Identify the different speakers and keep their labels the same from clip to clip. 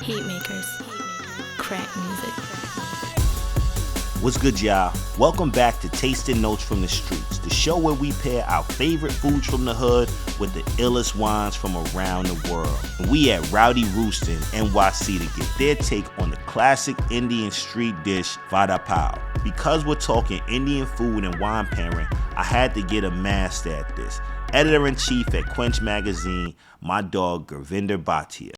Speaker 1: Heat makers. Crack music.
Speaker 2: What's good, y'all? Welcome back to Tasting Notes from the Streets, the show where we pair our favorite foods from the hood with the illest wines from around the world. And we at Rowdy Rooster in NYC to get their take on the classic Indian street dish, Vada Pao. Because we're talking Indian food and wine pairing, I had to get a master at this. Editor-in-Chief at Quench Magazine, my dog Gurvinder Bhatia.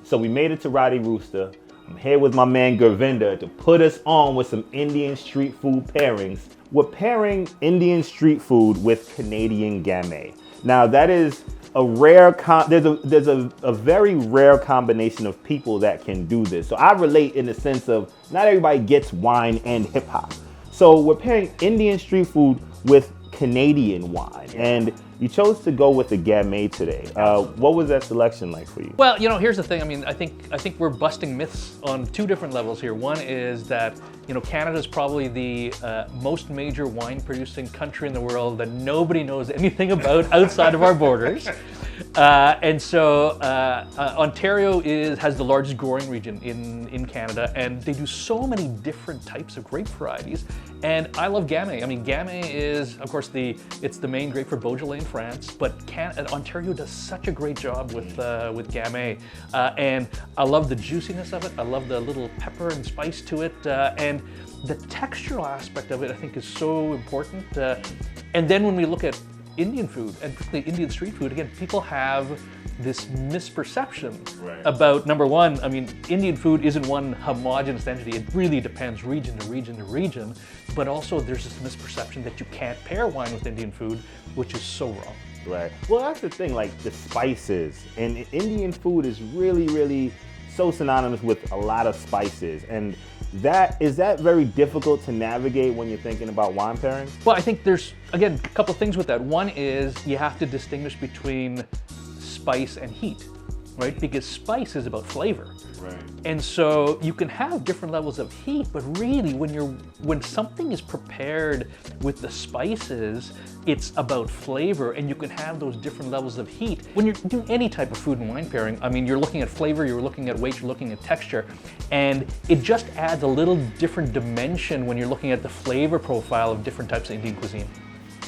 Speaker 2: So we made it to Rowdy Rooster. I'm here with my man Gurvinder to put us on with some Indian street food pairings. We're pairing Indian street food with Canadian Gamay. Now that is a rare, there's a very rare combination of people that can do this. So I relate in the sense of not everybody gets wine and hip hop. So we're pairing Indian street food with Canadian wine, and you chose to go with the Gamay today. What was that selection like for you?
Speaker 3: Well, you know, here's the thing. I mean, I think we're busting myths on two different levels here. One is that, you know, Canada is probably the most major wine producing country in the world that nobody knows anything about outside of our borders. And so Ontario has the largest growing region in Canada, and they do so many different types of grape varieties. And I love Gamay. I mean, Gamay is, of course, it's the main grape for Beaujolais in France, but Ontario does such a great job with Gamay. And I love the juiciness of it. I love the little pepper and spice to it. And the textural aspect of it, I think, is so important. And then when we look at Indian food, and particularly Indian street food, again, people have this misperception about, number one, I mean, Indian food isn't one homogenous entity. It really depends region to region to region, but also there's this misperception that you can't pair wine with Indian food, which is so wrong.
Speaker 2: Right. Well, that's the thing, like the spices, and Indian food is really, really so synonymous with a lot of spices, and is that very difficult to navigate when you're thinking about wine pairings?
Speaker 3: Well, I think there's, again, a couple of things with that. One is you have to distinguish between spice and heat, right? Because spice is about flavor.
Speaker 2: Right.
Speaker 3: And so you can have different levels of heat, but really when something is prepared with the spices, it's about flavor, and you can have those different levels of heat. When you're doing any type of food and wine pairing, I mean, you're looking at flavor, you're looking at weight, you're looking at texture, and it just adds a little different dimension when you're looking at the flavor profile of different types of Indian cuisine.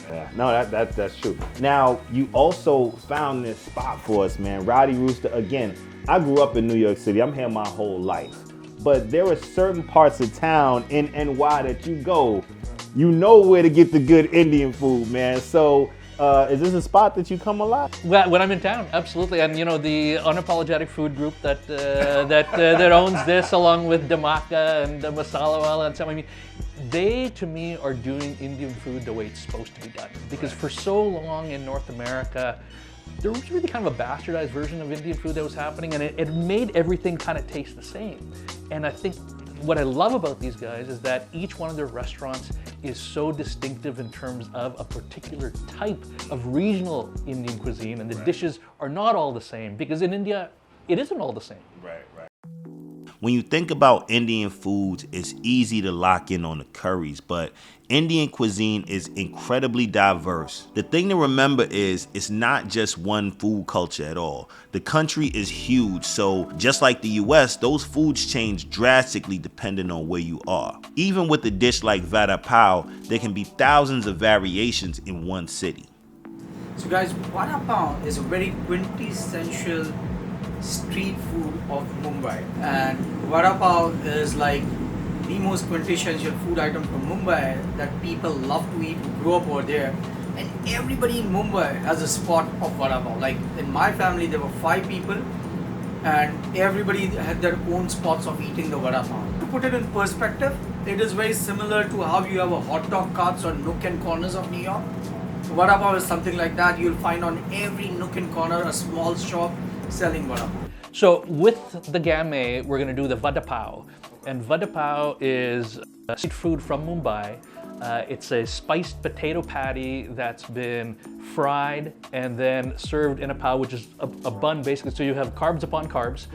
Speaker 2: Yeah, no, that's true. Now, you also found this spot for us, man, Rowdy Rooster. Again, I grew up in New York City. I'm here my whole life. But there are certain parts of town in NY that you go, you know where to get the good Indian food, man. So is this a spot that you come a lot?
Speaker 3: Well, when I'm in town, absolutely. And you know, the Unapologetic Food Group that owns this, along with Dhamaka and Masala Wala and so, I mean, they, to me, are doing Indian food the way it's supposed to be done. Because for so long in North America, there was really kind of a bastardized version of Indian food that was happening, and it made everything kind of taste the same. And I think what I love about these guys is that each one of their restaurants is so distinctive in terms of a particular type of regional Indian cuisine, and the dishes are not all the same, because in India, it isn't all the same.
Speaker 2: Right. When you think about Indian foods, it's easy to lock in on the curries, but Indian cuisine is incredibly diverse. The thing to remember is it's not just one food culture at all. The country is huge, so just like the US, those foods change drastically depending on where you are. Even with a dish like Vada Pao, there can be thousands of variations in one city.
Speaker 4: So guys, Vada Pao is a very quintessential street food of Mumbai, and Vada Pao is like the most quintessential food item from Mumbai that people love to eat, who grew up over there, and everybody in Mumbai has a spot of Vada Pao. Like in my family there were 5 people, and everybody had their own spots of eating the Vada Pao. To put it in perspective, it is very similar to how you have a hot dog carts on nook and corners of New York. Vada Pao is something like that. You'll find on every nook and corner a small shop selling Vada Pao.
Speaker 3: So with the Gamay, we're going to do the Vada Pao. And Vada Pao is street food from Mumbai It's a spiced potato patty that's been fried and then served in a pao, which is a bun basically. So you have carbs upon carbs.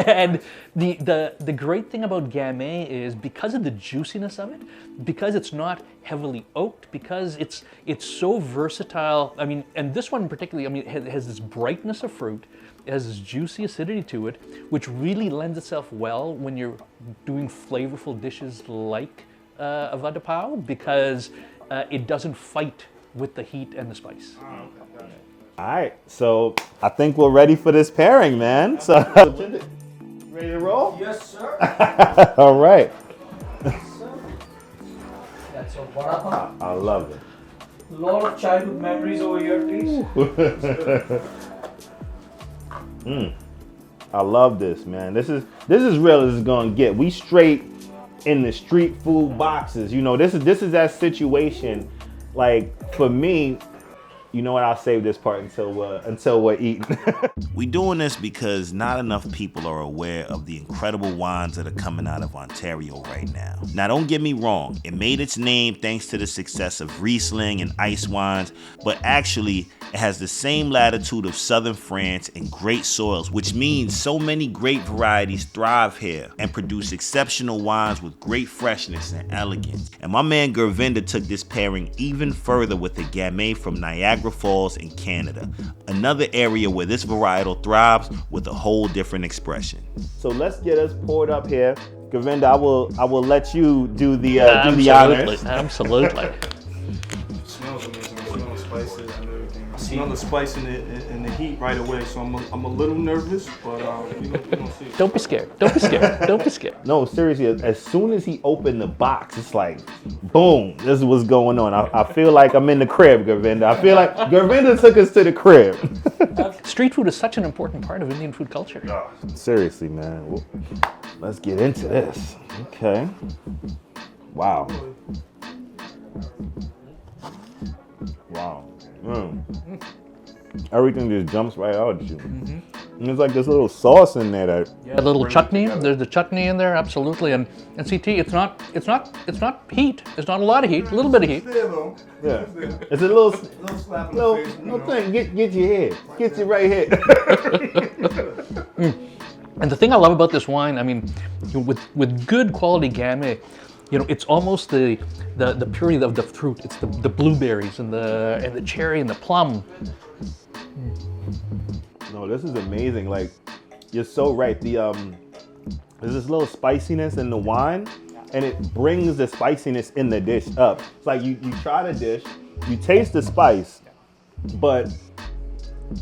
Speaker 3: And the great thing about gamay is because of the juiciness of it, because it's not heavily oaked, because it's so versatile. I mean, and this one particularly, I mean, it has this brightness of fruit. It has this juicy acidity to it, which really lends itself well when you're doing flavorful dishes like a Vada Pao, because it doesn't fight with the heat and the spice.
Speaker 2: All right, so I think we're ready for this pairing, man. So, ready to roll?
Speaker 4: Yes, sir.
Speaker 2: All right.
Speaker 4: That's a Vada Pao.
Speaker 2: I love it.
Speaker 4: A lot of childhood memories over here, please.
Speaker 2: I love this, man. This is real as it's gonna get. We straight in the street food boxes. You know, this is that situation. Like for me, you know what? I'll save this part until we're eating. We doing this because not enough people are aware of the incredible wines that are coming out of Ontario right now. Now, don't get me wrong. It made its name thanks to the success of Riesling and ice wines, but actually it has the same latitude of southern France and great soils, which means so many great varieties thrive here and produce exceptional wines with great freshness and elegance. And my man Gurvinder took this pairing even further with the Gamay from Niagara Falls in Canada, another area where this varietal thrives with a whole different expression. So let's get us poured up here. Gurvinder, I will let you do the honors.
Speaker 3: Absolutely.
Speaker 5: It smells amazing. I smell the spices and everything. I smell the spice and the heat right away. So I'm a little nervous, but you gonna see.
Speaker 3: Don't be scared. Don't be scared. Don't be scared.
Speaker 2: No, seriously, as soon as he opened the box, it's like, boom, this is what's going on. I feel like I'm in the crib, Gurvinder. I feel like Gurvinder took us to the crib.
Speaker 3: Street food is such an important part of Indian food culture.
Speaker 2: Seriously, man. Well, let's get into this. Okay. Wow. Wow. Everything just jumps right out at you. And there's like this little sauce in there that.
Speaker 3: Yeah, a little chutney. There's the chutney in there, absolutely. And CT, it's not heat. It's not a lot of heat. A little bit of heat.
Speaker 2: Yeah. It's a little
Speaker 5: slap in the face.
Speaker 2: no thing. Get your head. Get you right here.
Speaker 3: And the thing I love about this wine, I mean, with good quality gamay, you know, it's almost the purity of the fruit. It's the blueberries and the cherry and the plum.
Speaker 2: No, this is amazing. Like, you're so right. There's this little spiciness in the wine, and it brings the spiciness in the dish up. It's like you try the dish, you taste the spice, but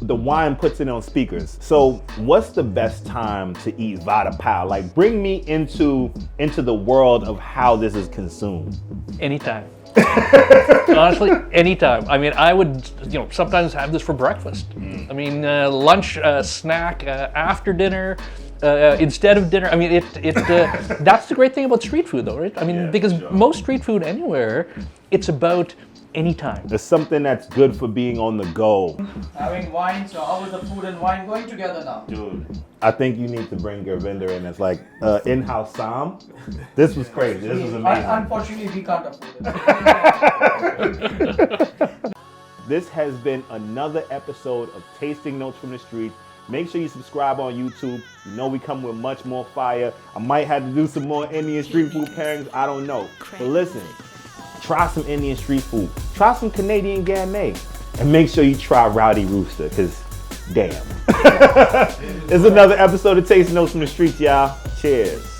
Speaker 2: the wine puts it on speakers. So what's the best time to eat Vada Pao? Like, bring me into the world of how this is consumed.
Speaker 3: Anytime. Honestly, anytime. I mean, I would, sometimes have this for breakfast. I mean, lunch, snack, after dinner, instead of dinner. I mean, that's the great thing about street food, though, right? I mean, because most street food anywhere, it's about anytime.
Speaker 2: There's something that's good for being on the go.
Speaker 4: Having wine, so how is the food and wine going together now?
Speaker 2: Dude, I think you need to bring Gurvinder in as like in-house Sam. This was crazy. This was amazing.
Speaker 4: Unfortunately, we can't afford it.
Speaker 2: This has been another episode of Tasting Notes from the Streets. Make sure you subscribe on YouTube. You know we come with much more fire. I might have to do some more Indian street food pairings. I don't know. But listen, try some Indian street food. Try some Canadian Gamay. And make sure you try Rowdy Rooster, because damn. It's another episode of Tasting Notes from the Streets, y'all. Cheers.